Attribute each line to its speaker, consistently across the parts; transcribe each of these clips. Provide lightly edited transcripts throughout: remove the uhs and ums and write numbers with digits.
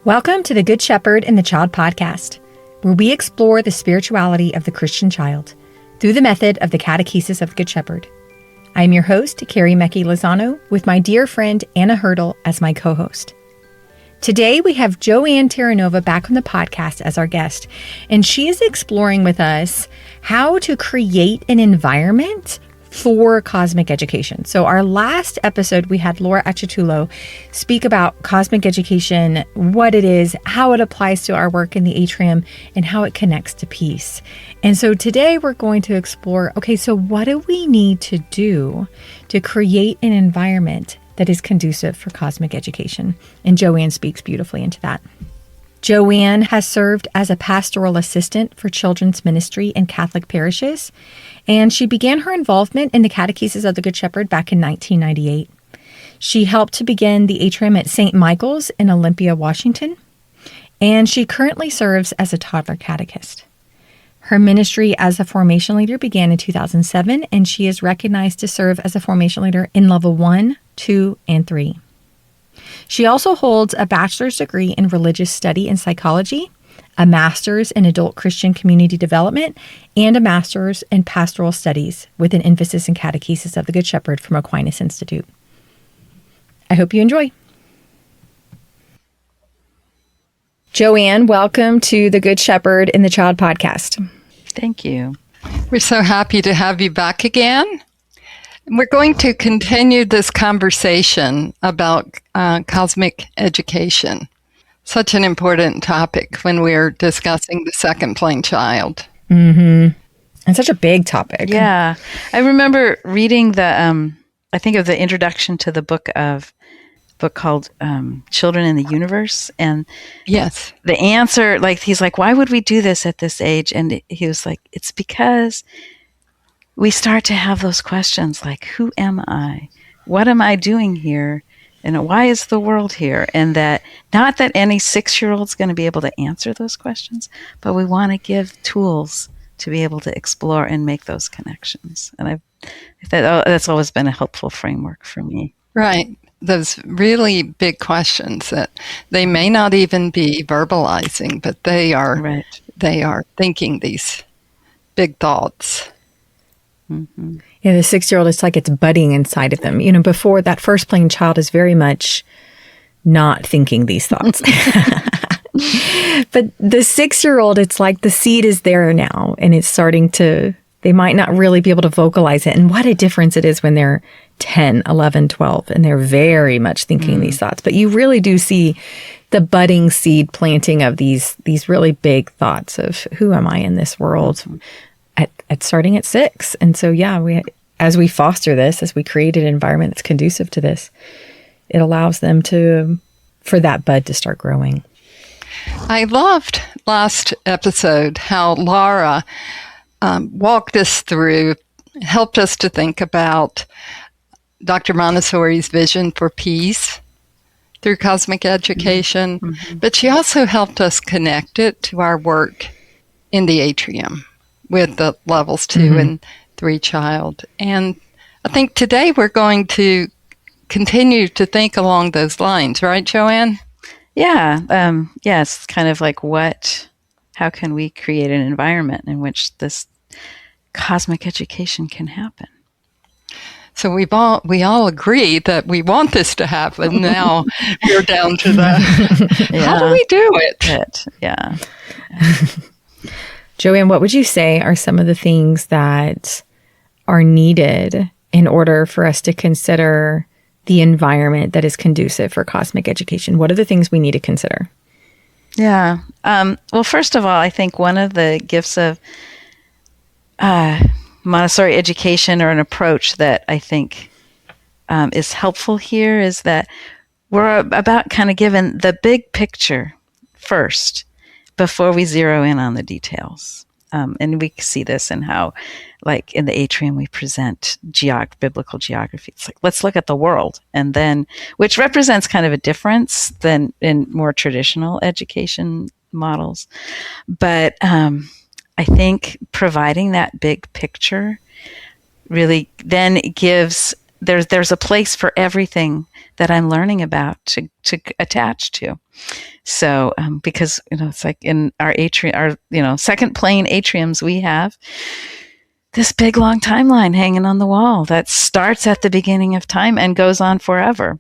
Speaker 1: Welcome to the Good Shepherd and the Child podcast, where we explore the spirituality of the Christian child through the method of the Catechesis of the Good Shepherd. I am your host, Carrie Mecki Lozano, with my dear friend Anna Hurdle as my co-host. Today we have Joann Terranova back on the podcast as our guest, and she is exploring with us how to create an environment for cosmic education. So our last episode, we had Laura Achitulo speak about cosmic education, what it is, how it applies to our work in the atrium, and how it connects to peace. And so today we're going to explore, okay, so what do we need to do to create an environment that is conducive for cosmic education? And Joann speaks beautifully into that. Joann has served as a pastoral assistant for children's ministry in Catholic parishes, and she began her involvement in the Catechesis of the Good Shepherd back in 1998. She helped to begin the atrium at St. Michael's in Olympia, Washington, and she currently serves as a toddler catechist. Her ministry as a formation leader began in 2007, and she is recognized to serve as a formation leader in level 1, 2, and 3. She also holds a bachelor's degree in religious study and psychology, a master's in adult Christian community development, and a master's in pastoral studies with an emphasis in catechesis of the Good Shepherd from Aquinas Institute. I hope you enjoy. Joann, welcome to the Good Shepherd and the Child podcast.
Speaker 2: Thank you.
Speaker 3: We're so happy to have you back again. We're going to continue this conversation about cosmic education. Such an important topic when we're discussing the second plane child.
Speaker 1: Mm-hmm. And such a big topic.
Speaker 2: Yeah. I remember reading I think of the introduction to the book called Children in the Universe. And
Speaker 3: yes,
Speaker 2: the answer, he's like, why would we do this at this age? And he was like, it's because we start to have those questions like, who am I? What am I doing here? And why is the world here? And that, not that any 6-year-old's going to be able to answer those questions, but we want to give tools to be able to explore and make those connections. And that's always been a helpful framework for me.
Speaker 3: Right. Those really big questions that they may not even be verbalizing, but they are
Speaker 2: Right.
Speaker 3: They are thinking these big thoughts.
Speaker 1: Mm-hmm. Yeah, the 6-year-old, it's like it's budding inside of them. You know, before that first plane child is very much not thinking these thoughts. But the 6-year-old, it's like the seed is there now and it's starting to, they might not really be able to vocalize it. And what a difference it is when they're 10, 11, 12, and they're very much thinking these thoughts. But you really do see the budding seed planting of these really big thoughts of who am I in this world? At starting at 6. And so, yeah, as we foster this, as we create an environment that's conducive to this, it allows them for that bud to start growing.
Speaker 3: I loved last episode how Laura walked us through, helped us to think about Dr. Montessori's vision for peace through cosmic education, but she also helped us connect it to our work in the atrium with the levels 2 and 3 child. And I think today we're going to continue to think along those lines, right, Joann?
Speaker 2: Yeah. It's kind of like how can we create an environment in which this cosmic education can happen?
Speaker 3: So we all agree that we want this to happen. Now we're down to how do we do it?
Speaker 2: Yeah.
Speaker 1: Joann, what would you say are some of the things that are needed in order for us to consider the environment that is conducive for cosmic education? What are the things we need to consider?
Speaker 2: Yeah. Well, first of all, I think one of the gifts of Montessori education, or an approach that I think is helpful here, is that we're about kind of given the big picture first before we zero in on the details. And we see this in how, like in the atrium, we present biblical geography. It's like, let's look at the world, and then, which represents kind of a difference than in more traditional education models. But I think providing that big picture really then gives there's a place for everything that I'm learning about to attach to. So, because, it's like in our atrium, our, second plane atriums, we have this big long timeline hanging on the wall that starts at the beginning of time and goes on forever.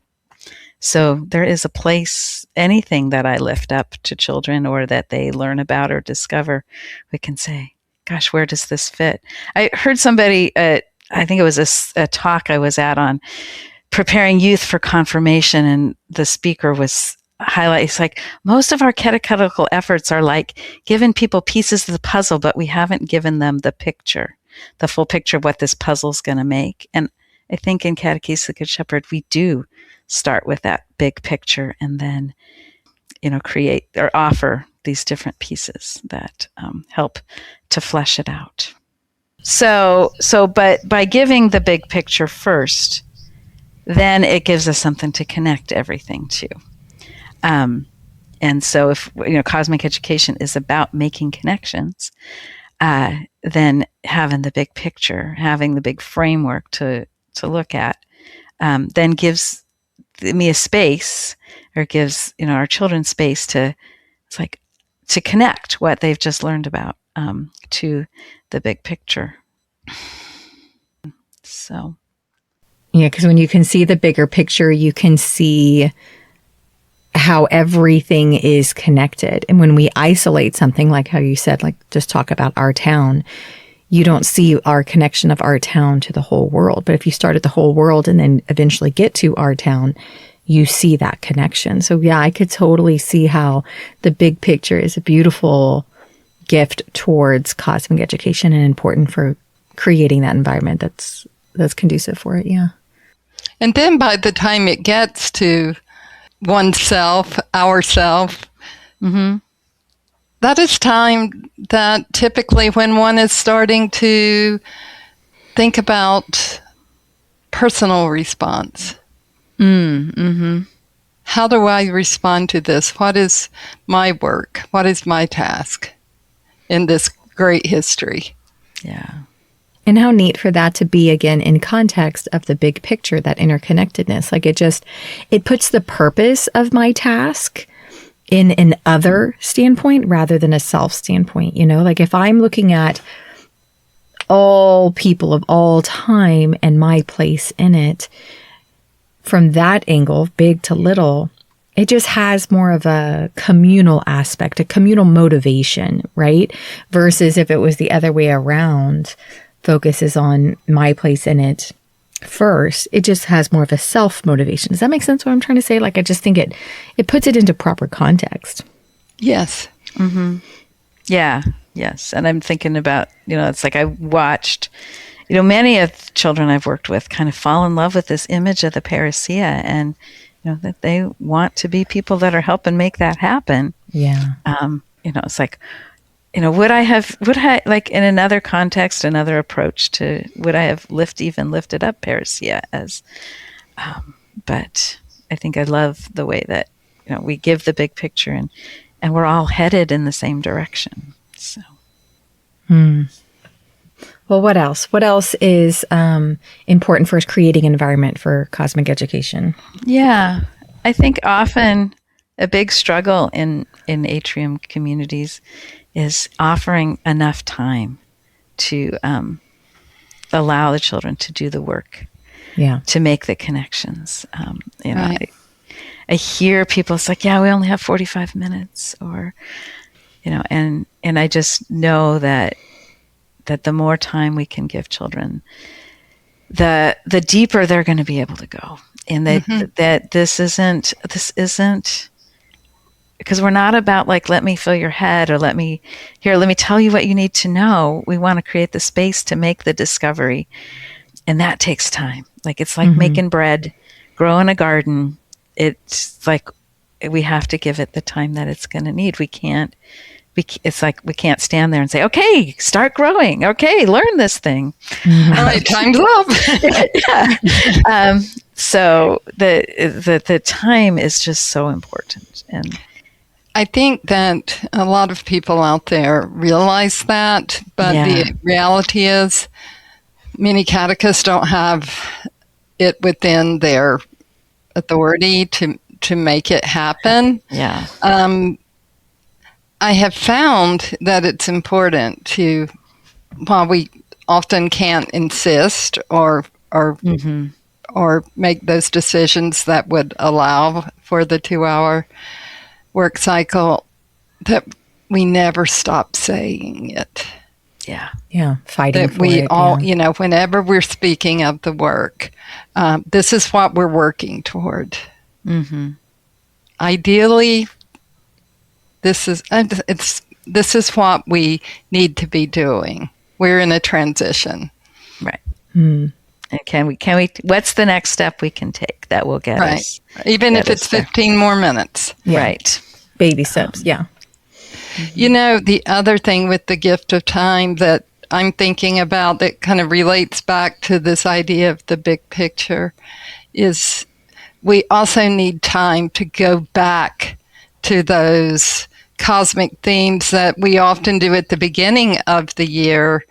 Speaker 2: So there is a place, anything that I lift up to children or that they learn about or discover, we can say, gosh, where does this fit? I heard somebody, I think it was a talk I was at on preparing youth for confirmation, and the speaker was highlighting, it's like, most of our catechetical efforts are like giving people pieces of the puzzle, but we haven't given them the picture, the full picture of what this puzzle's going to make. And I think in Catechesis of the Good Shepherd, we do start with that big picture and then, create or offer these different pieces that help to flesh it out. But by giving the big picture first, then it gives us something to connect everything to. And so if, cosmic education is about making connections, then having the big picture, having the big framework to look at, then gives me a space, or gives, our children space to connect what they've just learned about, to the big picture. So.
Speaker 1: Yeah, because when you can see the bigger picture, you can see how everything is connected. And when we isolate something, like how you said, like just talk about our town, you don't see our connection of our town to the whole world. But if you start at the whole world and then eventually get to our town, you see that connection. So yeah, I could totally see how the big picture is a beautiful gift towards cosmic education and important for creating that environment that's conducive for it. Yeah. And
Speaker 3: then by the time it gets to oneself, ourself, that is time that typically when one is starting to think about personal response. How do I respond to this? What is my work? What is my task in this great history?
Speaker 1: Yeah. And how neat for that to be, again, in context of the big picture, that interconnectedness. Like it puts the purpose of my task in an other standpoint rather than a self standpoint. Like if I'm looking at all people of all time and my place in it, from that angle, big to little, it just has more of a communal aspect, a communal motivation, right? Versus if it was the other way around, focuses on my place in it first, it just has more of a self-motivation. Does that make sense what I'm trying to say? Like, I just think it puts it into proper context.
Speaker 3: Yes.
Speaker 2: Yeah. Yes. And I'm thinking about, it's like I watched, many of the children I've worked with kind of fall in love with this image of the parousia, and, that they want to be people that are helping make that happen.
Speaker 1: Yeah.
Speaker 2: It's like, would I like in another context, another approach to, would I have lifted up parousia as, but I think I love the way that, we give the big picture and we're all headed in the same direction. So.
Speaker 1: Well, what else? What else is important for creating an environment for cosmic education?
Speaker 2: Yeah, I think often a big struggle in atrium communities is offering enough time to allow the children to do the work, to make the connections.
Speaker 3: Right.
Speaker 2: I hear people, it's like, yeah, we only have 45 minutes, or, and I just know that the more time we can give children, the deeper they're going to be able to go. And that this isn't, because we're not about like, let me fill your head, or let me tell you what you need to know. We want to create the space to make the discovery. And that takes time. Like, it's like making bread, growing a garden. It's like, we have to give it the time that it's going to need. It's like we can't stand there and say, okay, start growing. Okay, learn this thing.
Speaker 3: All right, time's up.
Speaker 2: So the time is just so important. And
Speaker 3: I think that a lot of people out there realize that, but the reality is many catechists don't have it within their authority to make it happen.
Speaker 2: Yeah.
Speaker 3: I have found that it's important to, while we often can't insist or make those decisions that would allow for the 2-hour work cycle, that we never stop saying it.
Speaker 2: Yeah.
Speaker 1: Yeah. Fighting
Speaker 3: That
Speaker 1: for
Speaker 3: we
Speaker 1: it.
Speaker 3: all,
Speaker 1: Yeah.
Speaker 3: Whenever we're speaking of the work, this is what we're working toward.
Speaker 2: Mm-hmm.
Speaker 3: Ideally, this is what we need to be doing. We're in a transition.
Speaker 2: Right.
Speaker 1: Mm.
Speaker 2: And can we, what's the next step we can take that will get
Speaker 3: Right.
Speaker 2: us?
Speaker 3: Even
Speaker 2: get
Speaker 3: if it's
Speaker 2: us there.
Speaker 3: 15 more minutes.
Speaker 1: Yeah.
Speaker 2: Right.
Speaker 1: Baby steps. Yeah.
Speaker 3: The other thing with the gift of time that I'm thinking about that kind of relates back to this idea of the big picture is we also need time to go back to those cosmic themes that we often do at the beginning of the year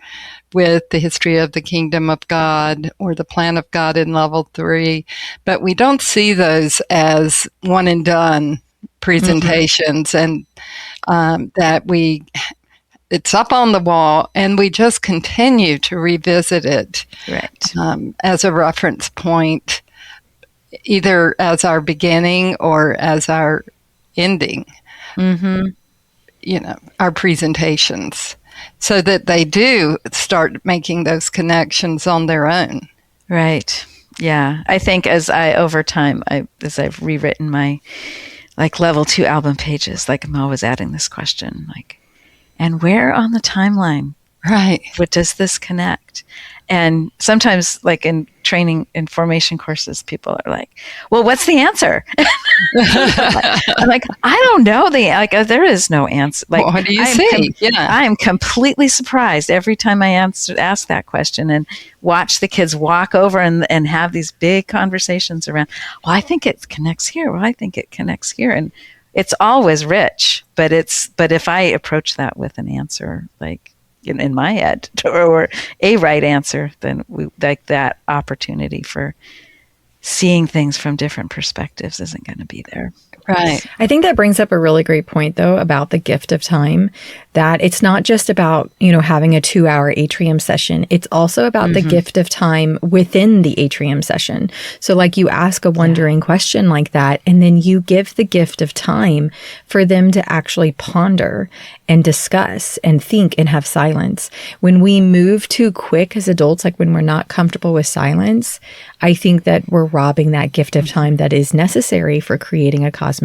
Speaker 3: with the history of the kingdom of God or the plan of God in level 3. But we don't see those as one and done presentations and that it's up on the wall and we just continue to revisit it as a reference point, either as our beginning or as our ending, our presentations, so that they do start making those connections on their own.
Speaker 2: Right. Yeah. I think as I've rewritten my level 2 album pages, I'm always adding this question, and where on the timeline,
Speaker 3: right,
Speaker 2: what does this connect? And sometimes, in training and formation courses, people are like, well, what's the answer? I'm like, I don't know. There is no answer.
Speaker 3: What do you see?
Speaker 2: I am completely surprised every time I ask that question and watch the kids walk over and have these big conversations around, well, I think it connects here. Well, I think it connects here. And it's always rich, but if I approach that with an answer, in my head or a right answer, then that opportunity for seeing things from different perspectives isn't going to be there.
Speaker 3: Right.
Speaker 1: I think that brings up a really great point, though, about the gift of time, that it's not just about, having a 2-hour atrium session. It's also about the gift of time within the atrium session. So you ask a wondering question like that, and then you give the gift of time for them to actually ponder and discuss and think and have silence. When we move too quick as adults, when we're not comfortable with silence, I think that we're robbing that gift of time that is necessary for creating a cosmic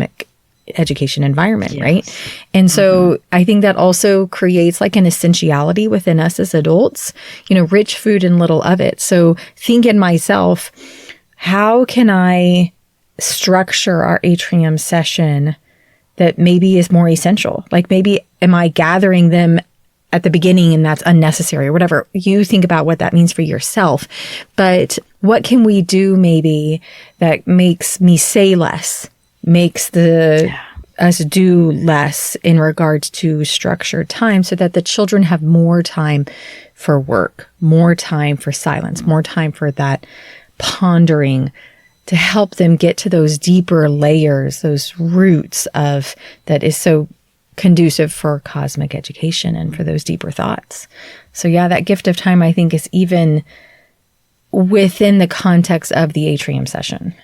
Speaker 1: education environment, right? And so I think that also creates an essentiality within us as adults, rich food and little of it. So think in myself, how can I structure our atrium session that maybe is more essential? Maybe am I gathering them at the beginning and that's unnecessary or whatever? You think about what that means for yourself. But what can we do maybe that makes me say less, makes us do less in regards to structured time, so that the children have more time for work, more time for silence, more time for that pondering, to help them get to those deeper layers, those roots of that is so conducive for cosmic education and for those deeper thoughts. So that gift of time, I think, is even within the context of the atrium session.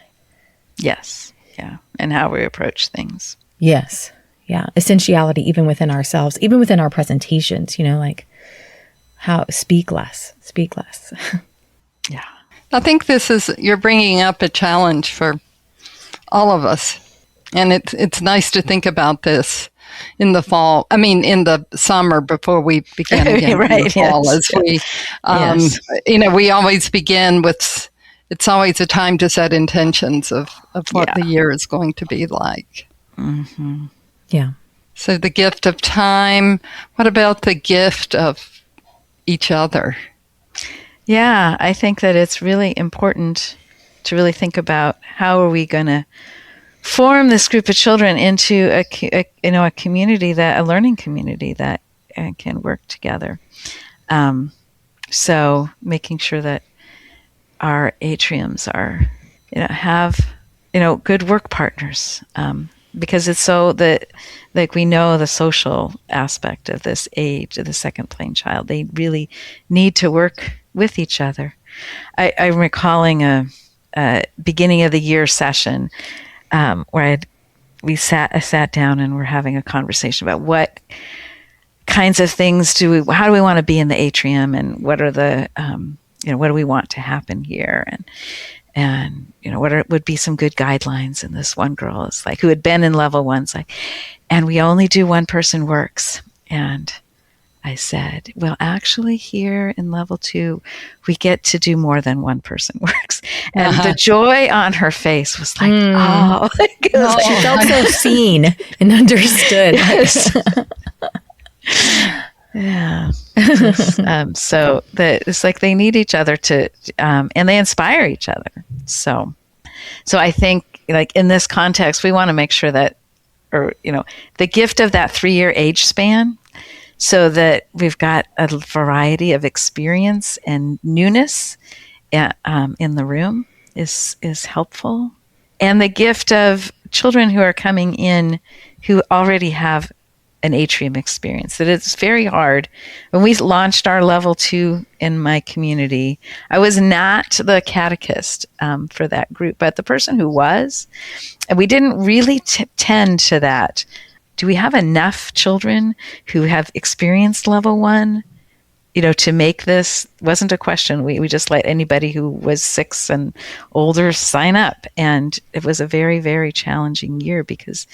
Speaker 2: Yes. Yeah. And how we approach things.
Speaker 1: Yes. Yeah. Essentiality, even within ourselves, even within our presentations, how speak less.
Speaker 2: Yeah.
Speaker 3: I think you're bringing up a challenge for all of us. And it's nice to think about this in the fall. I mean, in the summer before we begin again
Speaker 2: right,
Speaker 3: in the fall. As we always begin with, it's always a time to set intentions of what the year is going to be like.
Speaker 2: Mm-hmm.
Speaker 1: Yeah.
Speaker 3: So the gift of time. What about the gift of each other?
Speaker 2: Yeah, I think that it's really important to really think about how are we going to form this group of children into a community, a learning community that can work together. So making sure that our atriums are, have, good work partners, because it's so that, like, we know the social aspect of this age of the second plane child. They really need to work with each other. I'm recalling a beginning of the year session where I sat down and we're having a conversation about what kinds of things how do we want to be in the atrium, and what are the what do we want to happen here, and what would be some good guidelines. And this one girl is like, who had been in level 1, like, and we only do one person works. And I said, well, actually here in level 2, we get to do more than one person works. And the joy on her face was like,
Speaker 1: she felt so seen and understood.
Speaker 2: Yes. Yeah. So it's like they need each other to, and they inspire each other. So I think, like, in this context, we want to make sure that, the gift of that 3-year age span, so that we've got a variety of experience and newness in the room is helpful. And the gift of children who are coming in who already have an atrium experience, that it's very hard. When we launched our level 2 in my community, I was not the catechist for that group, but the person who was, and we didn't really tend to that. Do we have enough children who have experienced level 1, to make this? Wasn't a question. We just let anybody who was 6 and older sign up. And it was a very, very challenging year, because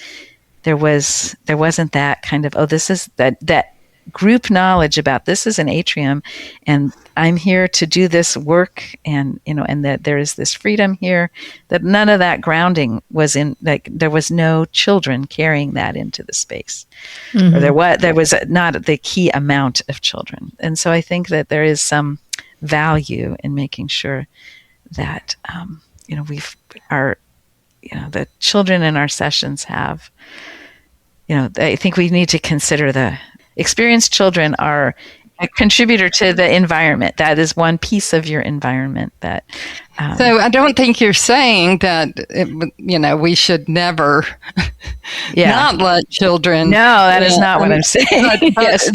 Speaker 2: there wasn't that kind of, this is that group knowledge about, this is an atrium and I'm here to do this work, and and that there is this freedom here, that none of that grounding was in, like, there was no children carrying that into the space. Mm-hmm. Or there was not the key amount of children. And so I think that there is some value in making sure that the children in our sessions have, I think we need to consider the experienced children are a contributor to the environment. That is one piece of your environment. That.
Speaker 3: So I don't think you're saying that, we should never not let children.
Speaker 2: No, that is not what I'm saying.
Speaker 3: Yes.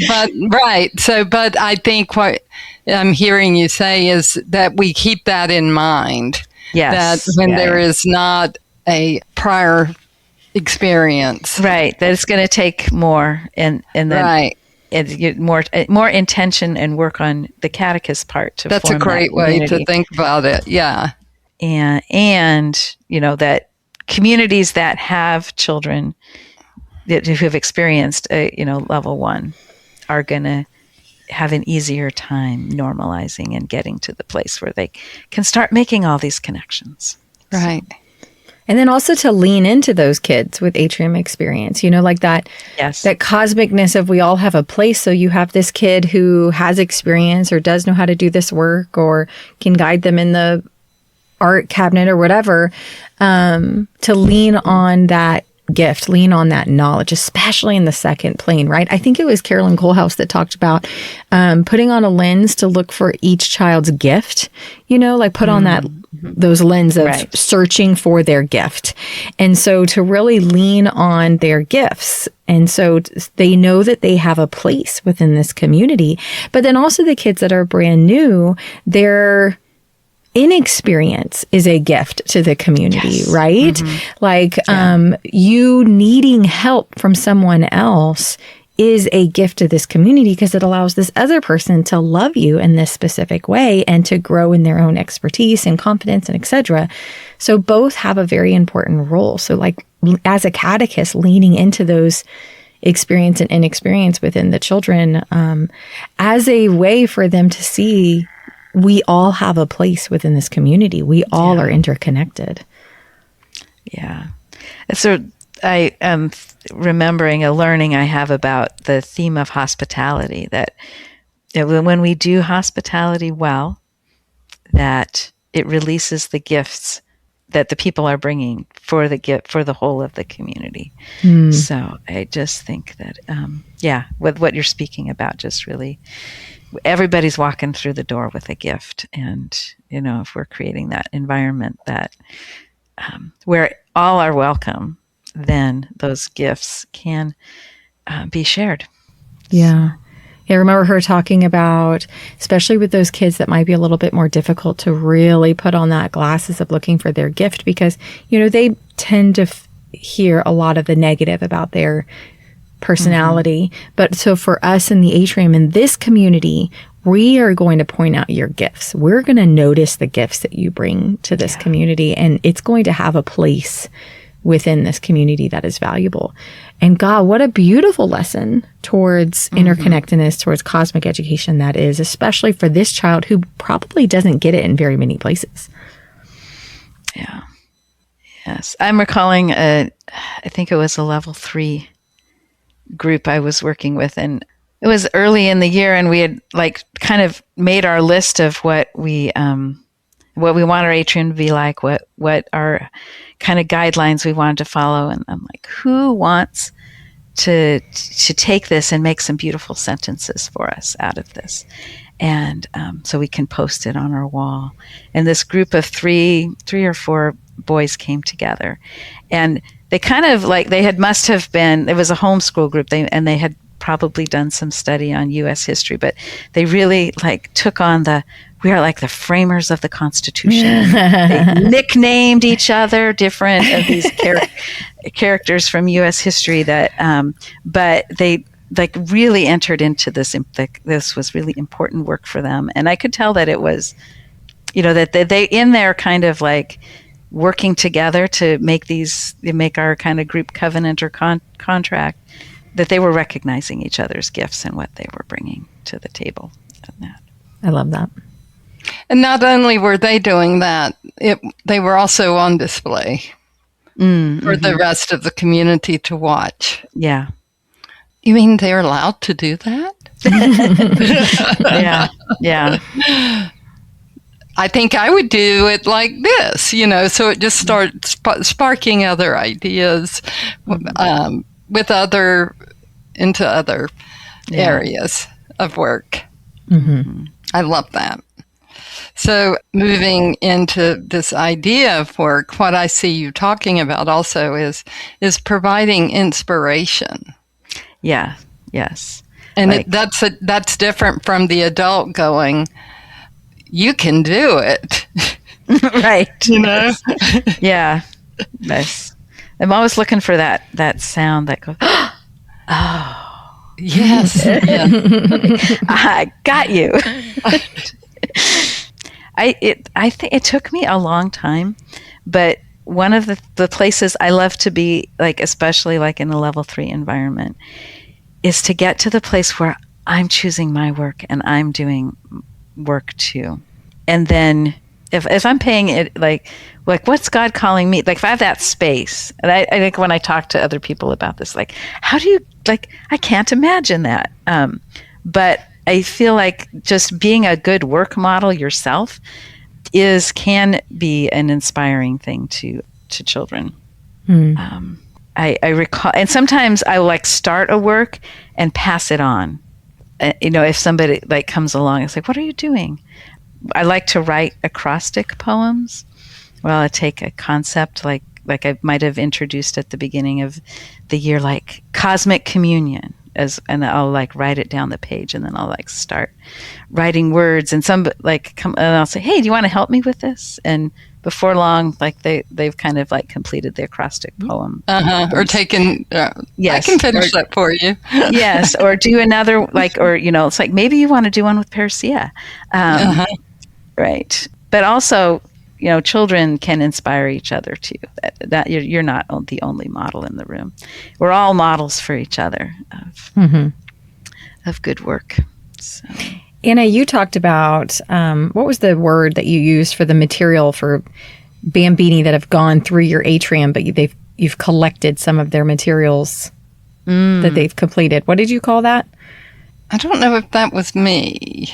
Speaker 3: Right. So, but I think what I'm hearing you say is that we keep that in mind.
Speaker 2: Yes.
Speaker 3: That when there is not a prior experience,
Speaker 2: right, that it's going to take more, and then
Speaker 3: right.
Speaker 2: More intention and work on the catechist part to
Speaker 3: that's
Speaker 2: form
Speaker 3: a great way to think about it. Yeah.
Speaker 2: And that communities that have children who have experienced level 1 are going to have an easier time normalizing and getting to the place where they can start making all these connections.
Speaker 3: Right.
Speaker 1: So. And then also to lean into those kids with atrium experience, like that,
Speaker 2: yes,
Speaker 1: that cosmicness of, we all have a place. So you have this kid who has experience or does know how to do this work, or can guide them in the art cabinet or whatever, to lean on that gift, lean on that knowledge, especially in the second plane, right? I think it was Carolyn Colehouse that talked about putting on a lens to look for each child's gift, like put on those lens of searching for their gift. And so to really lean on their gifts. And so they know that they have a place within this community. But then also the kids that are brand new, their inexperience is a gift to the community, right? Mm-hmm. Like you needing help from someone else is a gift to this community, because it allows this other person to love you in this specific way and to grow in their own expertise and confidence and etc. So both have a very important role. So like as a catechist, leaning into those experience and inexperience within the children as a way for them to see we all have a place within this community. We all are interconnected.
Speaker 2: Yeah. So I am remembering a learning I have about the theme of hospitality, that when we do hospitality well, that it releases the gifts that the people are bringing for the whole of the community. So I just think that, with what you're speaking about, just really everybody's walking through the door with a gift. And, if we're creating that environment that where all are welcome, then those gifts can be shared.
Speaker 1: Yeah. I remember her talking about, especially with those kids that might be a little bit more difficult to really put on that glasses of looking for their gift, because, they tend to hear a lot of the negative about their personality. Mm-hmm. But so for us in the atrium, in this community, we are going to point out your gifts. We're going to notice the gifts that you bring to this community, and it's going to have a place within this community that is valuable. And God, what a beautiful lesson towards interconnectedness, towards cosmic education that is, especially for this child who probably doesn't get it in very many places.
Speaker 2: Yeah. Yes. I'm recalling I think it was a level 3 group I was working with, and it was early in the year, and we had kind of made our list of what we want our atrium to be like, what our kind of guidelines we wanted to follow. And I'm like, who wants to take this and make some beautiful sentences for us out of this? And so we can post it on our wall. And this group of three or four boys came together, and they kind of must have been, it was a homeschool group, they had probably done some study on U.S. history, but they really took on we are like the framers of the Constitution. They nicknamed each other different of these characters from U.S. history but they really entered into this. This was really important work for them, and I could tell that it was, that they in there kind of working together to make our kind of group covenant or contract, that they were recognizing each other's gifts and what they were bringing to the table.
Speaker 1: I love that.
Speaker 3: And not only were they doing that, they were also on display for the rest of the community to watch.
Speaker 2: Yeah.
Speaker 3: You mean they're allowed to do that?
Speaker 2: Yeah.
Speaker 3: I think I would do it like this, so it just starts sparking other ideas into other areas of work.
Speaker 1: Mm-hmm.
Speaker 3: I love that. So moving into this idea of work, what I see you talking about also is providing inspiration.
Speaker 2: Yeah. Yes.
Speaker 3: And that's different from the adult going, you can do it.
Speaker 2: Right. Yeah. Nice. I'm always looking for that sound that goes, oh.
Speaker 3: Yes. Yeah.
Speaker 2: I got you. I think it took me a long time, but one of the places I love to be, especially in a level 3 environment, is to get to the place where I'm choosing my work and I'm doing work too. And then if I'm paying it, what's God calling me? If I have that space, and I think when I talk to other people about this, how do you, I can't imagine that. But I feel just being a good work model yourself can be an inspiring thing to children. I recall, and sometimes I will start a work and pass it on. If somebody comes along, it's what are you doing? I like to write acrostic poems. Well, I take a concept like I might have introduced at the beginning of the year, cosmic communion, and I'll write it down the page, and then I'll start writing words, and and I'll say, hey, do you want to help me with this? And before long, they've kind of completed the acrostic poem.
Speaker 3: Or taken, yes, I can finish that for you.
Speaker 2: Yes, or do another, it's maybe you want to do one with parishes. Right. But also, children can inspire each other too. That you're not the only model in the room. We're all models for each other of good work. So.
Speaker 1: Anna, you talked about, what was the word that you used for the material for Bambini that have gone through your atrium, but you've collected some of their materials that they've completed. What did you call that?
Speaker 3: I don't know if that was me.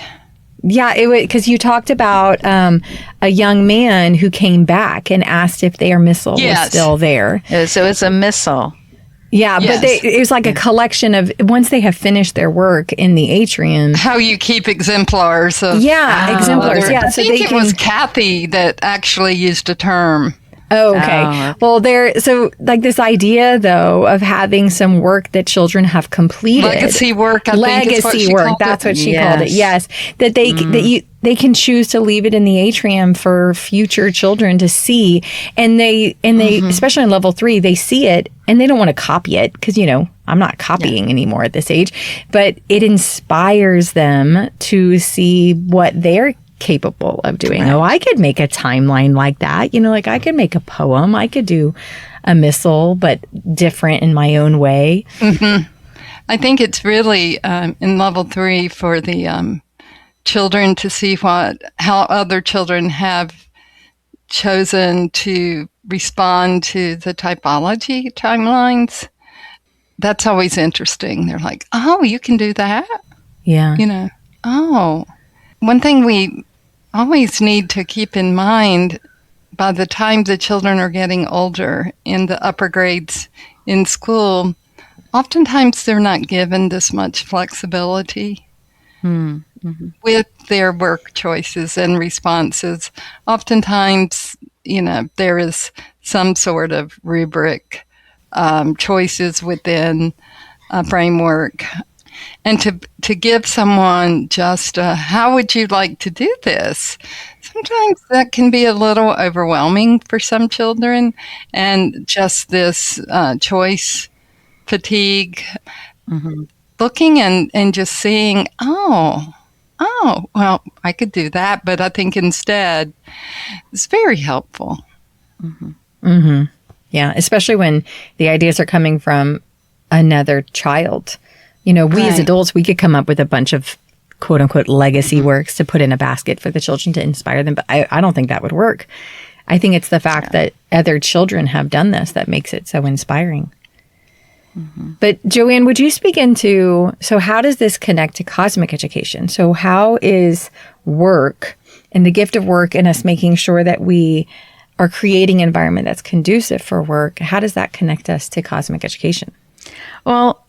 Speaker 1: Yeah, it was, because you talked about a young man who came back and asked if their missal was still there.
Speaker 2: So it's a missal.
Speaker 1: Yeah,
Speaker 3: Yes.
Speaker 1: but it was like a collection of, once they have finished their work in the atrium.
Speaker 3: How you keep exemplars of.
Speaker 1: Exemplars. Yeah,
Speaker 3: I
Speaker 1: so
Speaker 3: think
Speaker 1: they
Speaker 3: it was Kathy that actually used a term.
Speaker 1: Oh, okay.
Speaker 2: Oh, okay.
Speaker 1: Well, so like this idea, though, of having some work that children have completed.
Speaker 3: Legacy work, I think is what she
Speaker 1: work.
Speaker 3: called
Speaker 1: That's
Speaker 3: it.
Speaker 1: what she called it.
Speaker 2: Yes.
Speaker 1: Yes. That they can choose to leave it in the atrium for future children to see. And they especially in level 3, they see it and they don't want to copy it because, I'm not copying anymore at this age, but it inspires them to see what they're capable of doing. Right. Oh, I could make a timeline like that. Like I could make a poem. I could do a missal, but different in my own way.
Speaker 3: Mm-hmm. I think it's really in level 3 for the children to see how other children have chosen to respond to the typology timelines. That's always interesting. They're like, oh, you can do that?
Speaker 1: Yeah.
Speaker 3: Oh. One thing we always need to keep in mind by the time the children are getting older in the upper grades in school, oftentimes they're not given this much flexibility with their work choices and responses. Oftentimes, there is some sort of rubric, choices within a framework. And to give someone just how would you like to do this? Sometimes that can be a little overwhelming for some children, and just this choice fatigue, looking and just seeing, oh, well, I could do that, but I think instead it's very helpful.
Speaker 1: Yeah, especially when the ideas are coming from another child. We as adults, we could come up with a bunch of quote unquote legacy works to put in a basket for the children to inspire them. But I don't think that would work. I think it's the fact that other children have done this that makes it so inspiring. But Joann, would you speak into, so how does this connect to cosmic education? So how is work and the gift of work and us making sure that we are creating an environment that's conducive for work, how does that connect us to cosmic education?
Speaker 2: Well,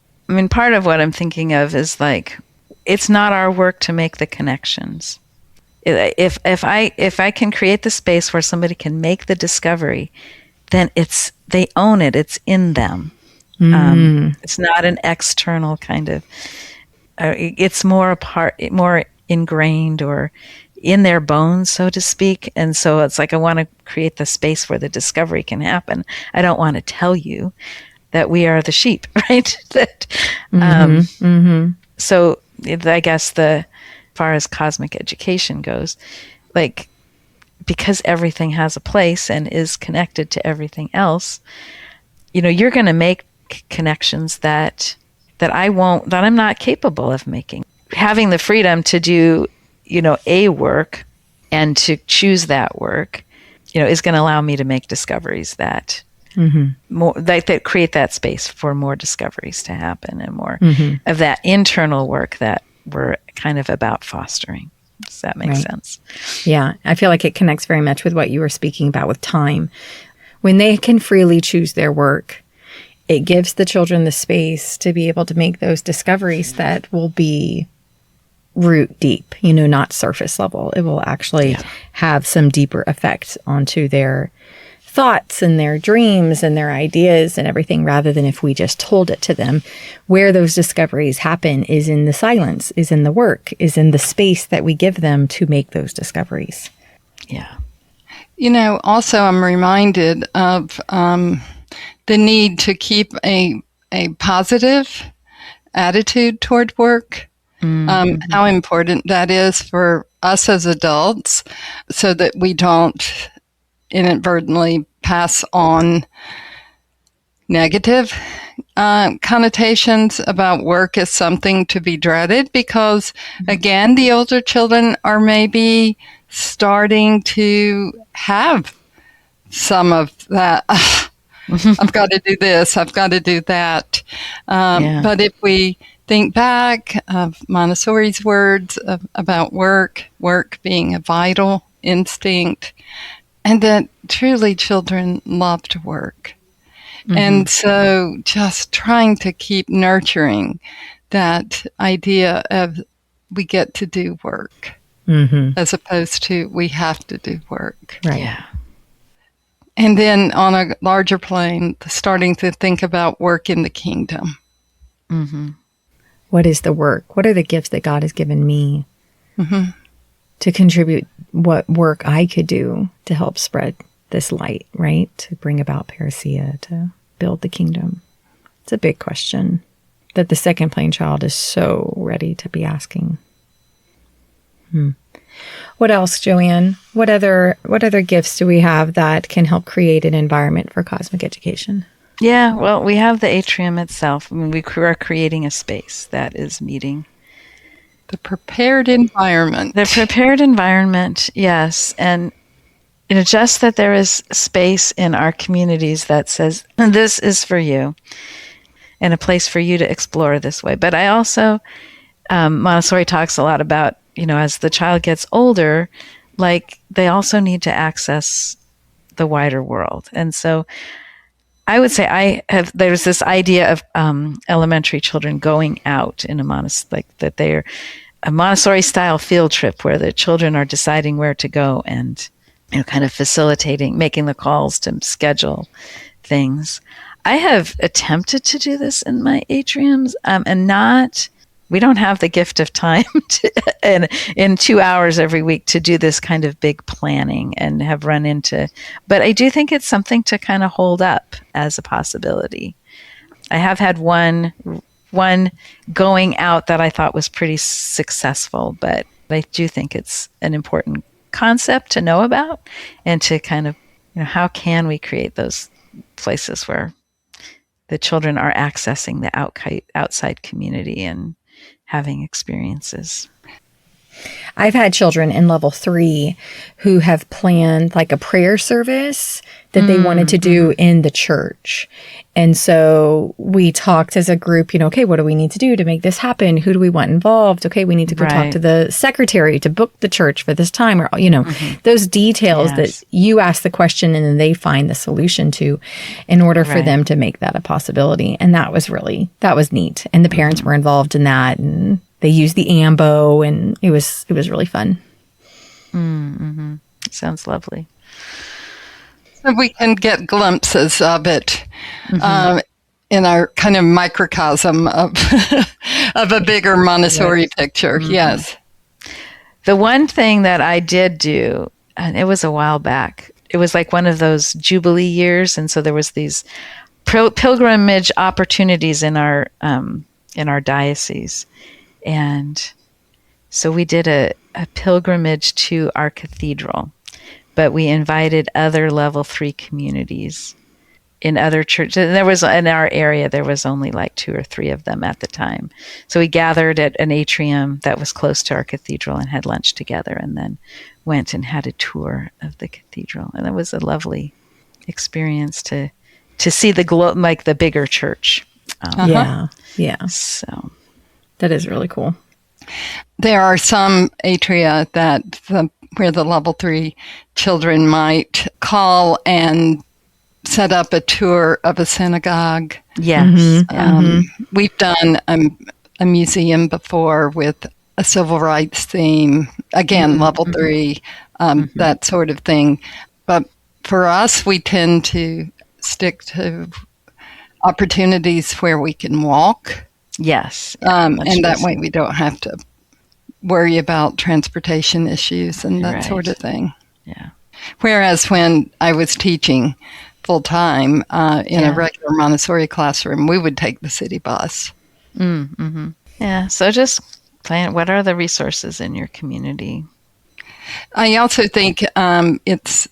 Speaker 2: part of what I'm thinking of is like, it's not our work to make the connections. If I can create the space where somebody can make the discovery, then they own it. It's in them. It's not an external kind of. It's more more ingrained or in their bones, so to speak. And so it's like I want to create the space where the discovery can happen. I don't want to tell you that we are the sheep, right? So I guess as far as cosmic education goes, like, because everything has a place and is connected to everything else, you're going to make connections that I'm not capable of making. Having the freedom to do, a work and to choose that work, is going to allow me to make discoveries that more that create that space for more discoveries to happen and more of that internal work that we're kind of about fostering. Does that make sense?
Speaker 1: Yeah, I feel like it connects very much with what you were speaking about with time. When they can freely choose their work, it gives the children the space to be able to make those discoveries that will be root deep, not surface level. It will actually have some deeper effect onto their thoughts and their dreams and their ideas and everything, rather than if we just told it to them. Where those discoveries happen is in the silence, is in the work, is in the space that we give them to make those discoveries.
Speaker 2: Yeah.
Speaker 3: Also I'm reminded of the need to keep a positive attitude toward work, how important that is for us as adults, so that we don't inadvertently pass on negative connotations about work as something to be dreaded, because again, the older children are maybe starting to have some of that. I've got to do this, I've got to do that. But if we think back of Montessori's words about work being a vital instinct, and that truly children love to work. And so just trying to keep nurturing that idea of we get to do work as opposed to we have to do work.
Speaker 1: Right.
Speaker 2: Yeah.
Speaker 3: And then on a larger plane, starting to think about work in the kingdom.
Speaker 1: What is the work? What are the gifts that God has given me to contribute what work I could do to help spread this light, right? To bring about parousia, to build the kingdom. It's a big question that the second plane child is so ready to be asking. What else, Joann? What other gifts do we have that can help create an environment for cosmic education?
Speaker 2: Yeah, well, we have the atrium itself. I mean, we are creating a space that is meeting.
Speaker 3: The prepared environment.
Speaker 2: The prepared environment, yes. And just that there is space in our communities that says, this is for you, and a place for you to explore this way. But I also, Montessori talks a lot about, as the child gets older, like they also need to access the wider world. And so I would say there's this idea of elementary children going out in a Montessori, like that they're a Montessori style field trip where the children are deciding where to go and, kind of facilitating, making the calls to schedule things. I have attempted to do this in my atriums, we don't have the gift of time in 2 hours every week to do this kind of big planning and have run into, but I do think it's something to kind of hold up as a possibility. I have had one going out that I thought was pretty successful, but I do think it's an important concept to know about and to kind of, how can we create those places where the children are accessing the outside community and having experiences.
Speaker 1: I've had children in level 3 who have planned like a prayer service that they wanted to do in the church. And so we talked as a group, okay, what do we need to do to make this happen? Who do we want involved? Okay, we need to go talk to the secretary to book the church for this time, or, those details that you ask the question and then they find the solution to in order for them to make that a possibility. And that was neat. And the parents were involved in that, and they used the AMBO, and it was really fun.
Speaker 2: Sounds lovely.
Speaker 3: So we can get glimpses of it in our kind of microcosm of of a bigger Montessori picture. Yes.
Speaker 2: The one thing that I did do, and it was a while back, it was like one of those Jubilee years, and so there was these pilgrimage opportunities in our diocese. And so we did a pilgrimage to our cathedral, but we invited other level 3 communities in other churches. There was, in our area, there was only like 2 or 3 of them at the time. So we gathered at an atrium that was close to our cathedral and had lunch together, and then went and had a tour of the cathedral. And it was a lovely experience to see the bigger church.
Speaker 1: Yeah.
Speaker 2: So
Speaker 1: that is really cool.
Speaker 3: There are some atria where the level 3 children might call and set up a tour of a synagogue.
Speaker 2: Yes.
Speaker 3: We've done a museum before with a civil rights theme, again, level 3, that sort of thing. But for us, we tend to stick to opportunities where we can walk.
Speaker 2: Yes.
Speaker 3: And that way we don't have to worry about transportation issues and that sort of thing.
Speaker 2: Yeah.
Speaker 3: Whereas when I was teaching full time in a regular Montessori classroom, we would take the city bus.
Speaker 2: Yeah. So just plan, what are the resources in your community?
Speaker 3: I also think it's,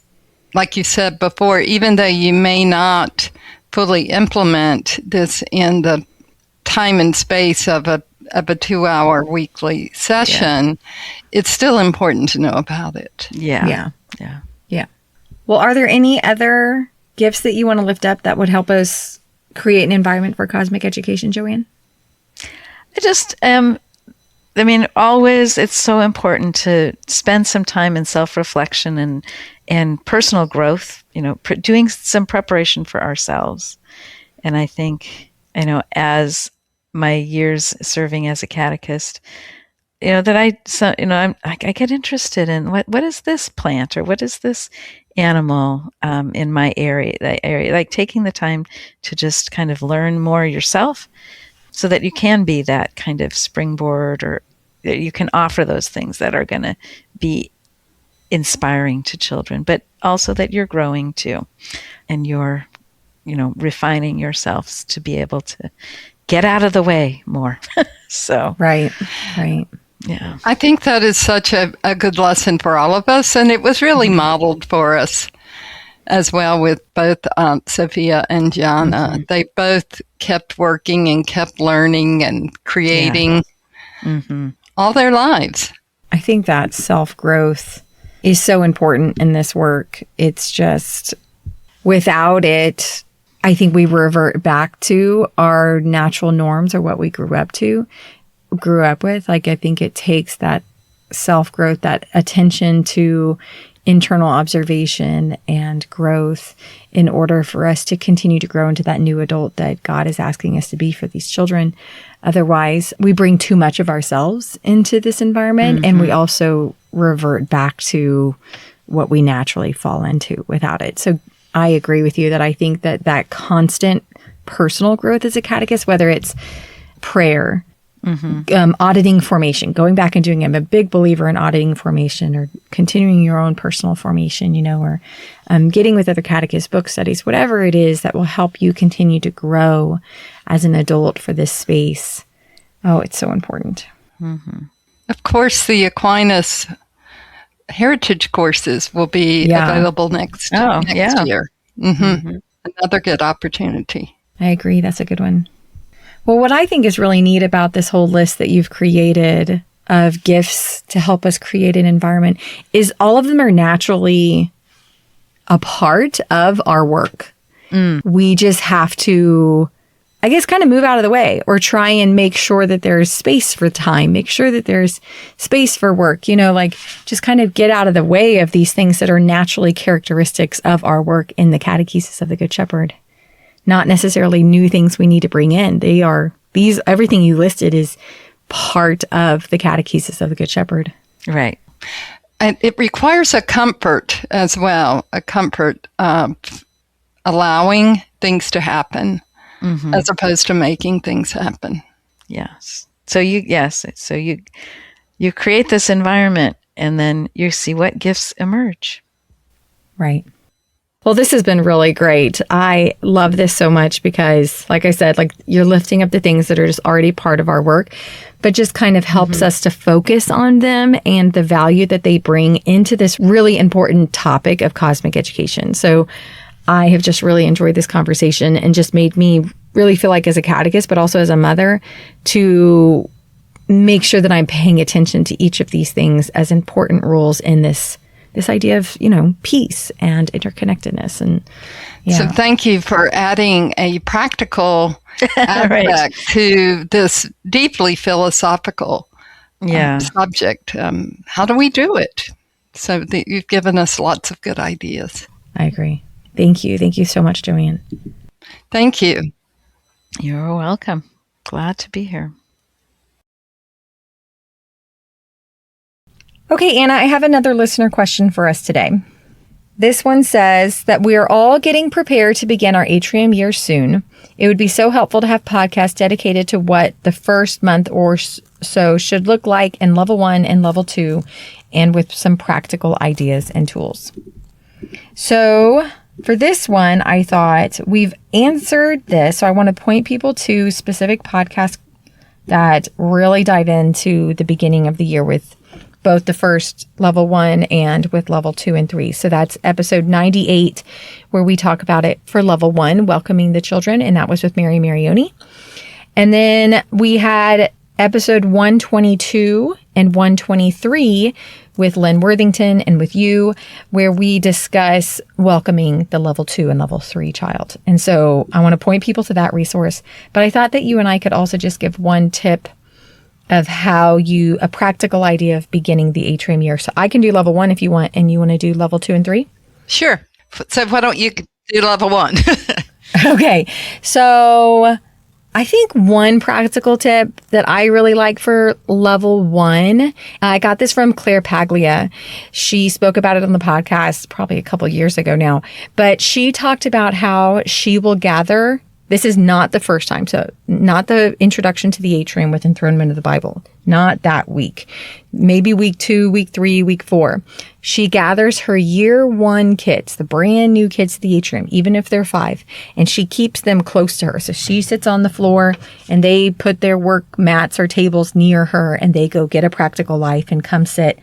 Speaker 3: like you said before, even though you may not fully implement this in the time and space of a 2-hour weekly session, it's still important to know about it.
Speaker 2: Yeah.
Speaker 1: Well, are there any other gifts that you want to lift up that would help us create an environment for cosmic education, Joann?
Speaker 2: I just, always it's so important to spend some time in self-reflection and personal growth, doing some preparation for ourselves. And I think, as my years serving as a catechist, that I get interested in what is this plant or what is this animal in my area, like taking the time to just kind of learn more yourself so that you can be that kind of springboard, or that you can offer those things that are going to be inspiring to children, but also that you're growing too, and you're, refining yourselves to be able to get out of the way more. So,
Speaker 1: Right.
Speaker 2: Yeah.
Speaker 3: I think that is such a good lesson for all of us, and it was really modeled for us as well with both Sophia and Gianna. They both kept working and kept learning and creating all their lives.
Speaker 1: I think that self-growth is so important in this work. It's just, without it, I think we revert back to our natural norms or what we grew up with. Like, I think it takes that self-growth, that attention to internal observation and growth in order for us to continue to grow into that new adult that God is asking us to be for these children. Otherwise, we bring too much of ourselves into this environment, and we also revert back to what we naturally fall into without it. So I agree with you that I think that constant personal growth as a catechist, whether it's prayer, auditing formation, going back and doing, I'm a big believer in auditing formation, or continuing your own personal formation, or getting with other catechists, book studies, whatever it is that will help you continue to grow as an adult for this space. Oh, it's so important.
Speaker 3: Of course, the Aquinas Heritage courses will be available next year. Another good opportunity.
Speaker 1: I agree. That's a good one. Well, what I think is really neat about this whole list that you've created of gifts to help us create an environment is all of them are naturally a part of our work. We just have to, I guess, kind of move out of the way, or try and make sure that there's space for time, make sure that there's space for work, like just kind of get out of the way of these things that are naturally characteristics of our work in the Catechesis of the Good Shepherd. Not necessarily new things we need to bring in. Everything you listed is part of the Catechesis of the Good Shepherd.
Speaker 2: Right.
Speaker 3: And it requires a comfort as well, a comfort of allowing things to happen as opposed to making things happen.
Speaker 2: Yes. So you create this environment, and then you see what gifts emerge.
Speaker 1: Right. Well, this has been really great. I love this so much because, like I said, you're lifting up the things that are just already part of our work, but just kind of helps us to focus on them and the value that they bring into this really important topic of cosmic education. So I have just really enjoyed this conversation, and just made me really feel like, as a catechist, but also as a mother, to make sure that I'm paying attention to each of these things as important rules in this idea of, peace and interconnectedness. And
Speaker 3: so thank you for adding a practical aspect to this deeply philosophical subject. How do we do it? So you've given us lots of good ideas.
Speaker 1: I agree. Thank you. Thank you so much, Joann.
Speaker 3: Thank you.
Speaker 2: You're welcome. Glad to be here.
Speaker 1: Okay, Anna, I have another listener question for us today. This one says that we are all getting prepared to begin our atrium year soon. It would be so helpful to have podcasts dedicated to what the first month or so should look like in level 1 and level 2, and with some practical ideas and tools. So for this one, I thought we've answered this. So I want to point people to specific podcasts that really dive into the beginning of the year with both the first level 1 and with level 2 and 3. So that's episode 98, where we talk about it for level 1, welcoming the children. And that was with Mary Marioni. And then we had episode 122 and 123 with Lynn Worthington and with you, where we discuss welcoming the level 2 and level 3 child. And so I want to point people to that resource. But I thought that you and I could also just give one tip of a practical idea of beginning the atrium year. So I can do level 1 if you want, and you want to do level 2 and 3?
Speaker 3: Sure. So why don't you do level 1?
Speaker 1: Okay, so I think one practical tip that I really like for level 1, I got this from Claire Paglia. She spoke about it on the podcast probably a couple years ago now, but she talked about how she will gather. This is not the first time, so not the introduction to the atrium with enthronement of the Bible, not that week. Maybe week 2, week 3, week 4. She gathers her year 1 kids, the brand new kids to the atrium, even if they're 5, and she keeps them close to her. So she sits on the floor and they put their work mats or tables near her and they go get a practical life and come sit.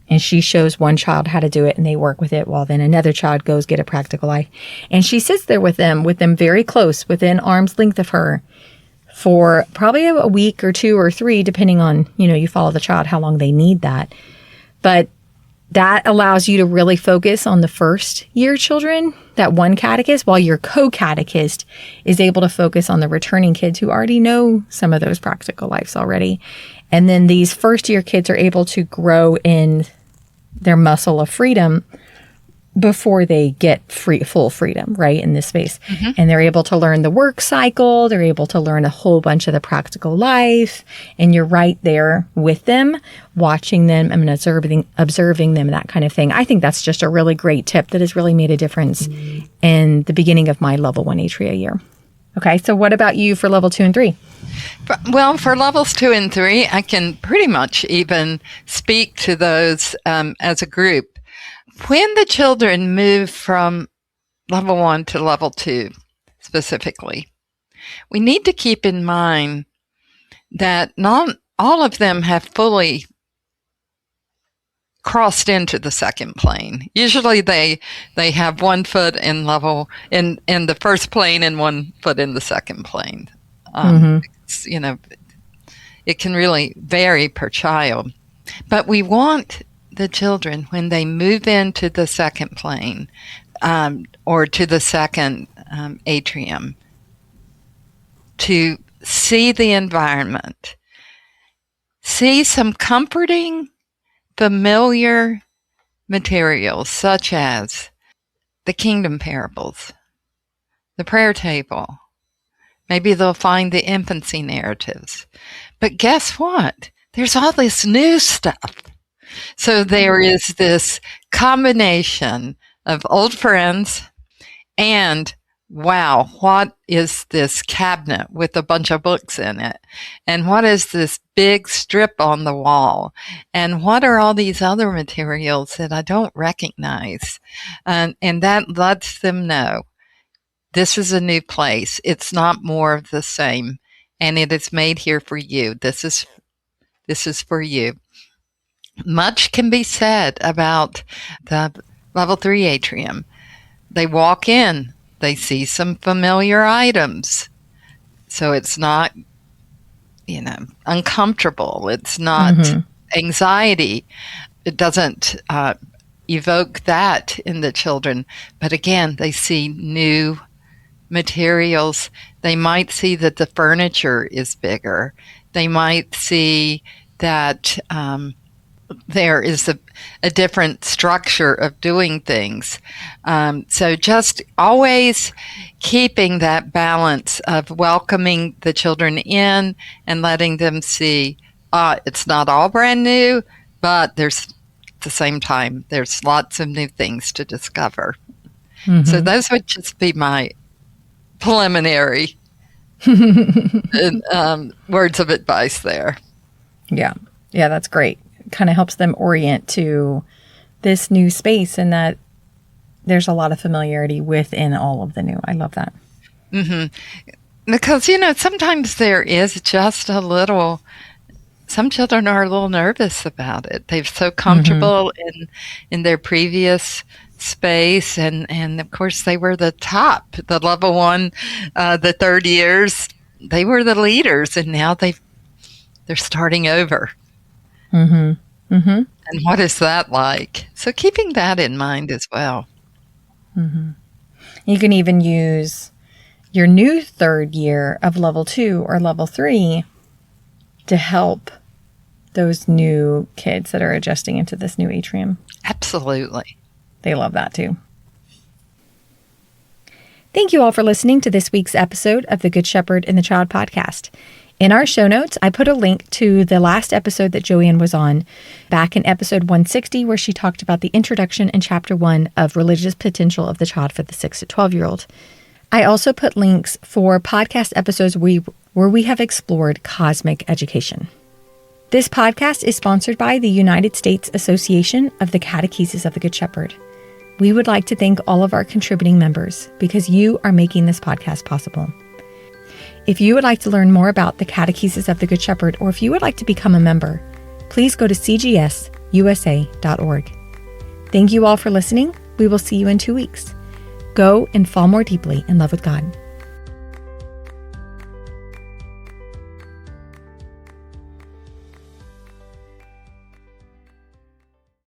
Speaker 1: And she shows one child how to do it and they work with it while then another child goes get a practical life. And she sits there with them very close, within arm's length of her for probably a week or 2 or 3, depending on, you follow the child, how long they need that. But that allows you to really focus on the first year children, that one catechist, while your co-catechist is able to focus on the returning kids who already know some of those practical lives already. And then these first year kids are able to grow in their muscle of freedom before they get full freedom, right, in this space. Mm-hmm. And they're able to learn the work cycle. They're able to learn a whole bunch of the practical life. And you're right there with them, watching them and observing them, that kind of thing. I think that's just a really great tip that has really made a difference in the beginning of my level 1 Atria year. Okay, so what about you for level 2 and 3?
Speaker 3: Well, for levels 2 and 3, I can pretty much even speak to those as a group. When the children move from level 1 to level 2 specifically, we need to keep in mind that not all of them have fully crossed into the second plane. Usually they have 1 foot in the first plane and 1 foot in the second plane. It can really vary per child. But we want the children, when they move into the second plane or to the second atrium, to see the environment, see some comforting, familiar materials such as the kingdom parables, the prayer table. Maybe they'll find the infancy narratives. But guess what? There's all this new stuff. So there is this combination of old friends and, wow, what is this cabinet with a bunch of books in it? And what is this big strip on the wall? And what are all these other materials that I don't recognize? And that lets them know this is a new place. It's not more of the same. And it is made here for you. This is for you. Much can be said about the level 3 atrium. They walk in, they see some familiar items. So it's not, uncomfortable. It's not anxiety. It doesn't evoke that in the children. But again, they see new materials. They might see that the furniture is bigger. They might see that there is a different structure of doing things. So just always keeping that balance of welcoming the children in and letting them see it's not all brand new, but at the same time, there's lots of new things to discover. Mm-hmm. So those would just be my preliminary words of advice there.
Speaker 1: Yeah, that's great. Kind of helps them orient to this new space and that there's a lot of familiarity within all of the new. I love that.
Speaker 3: Mm-hmm. Because, sometimes there is just some children are a little nervous about it. They're so comfortable in their previous space. And of course, they were the top, the level 1, the third years. They were the leaders, and now they're starting over. Mm-hmm. Mm-hmm. And what is that like? So keeping that in mind as well.
Speaker 1: Mm-hmm. You can even use your new third year of level 2 or level 3 to help those new kids that are adjusting into this new atrium.
Speaker 3: Absolutely.
Speaker 1: They love that too. Thank you all for listening to this week's episode of the Good Shepherd and the Child podcast. In our show notes, I put a link to the last episode that Joann was on, back in episode 160, where she talked about the introduction in chapter 1 of religious potential of the child for the 6 to 12-year-old. I also put links for podcast episodes where we have explored cosmic education. This podcast is sponsored by the United States Association of the Catechesis of the Good Shepherd. We would like to thank all of our contributing members because you are making this podcast possible. If you would like to learn more about the Catechesis of the Good Shepherd, or if you would like to become a member, please go to cgsusa.org. Thank you all for listening. We will see you in 2 weeks. Go and fall more deeply in love with God.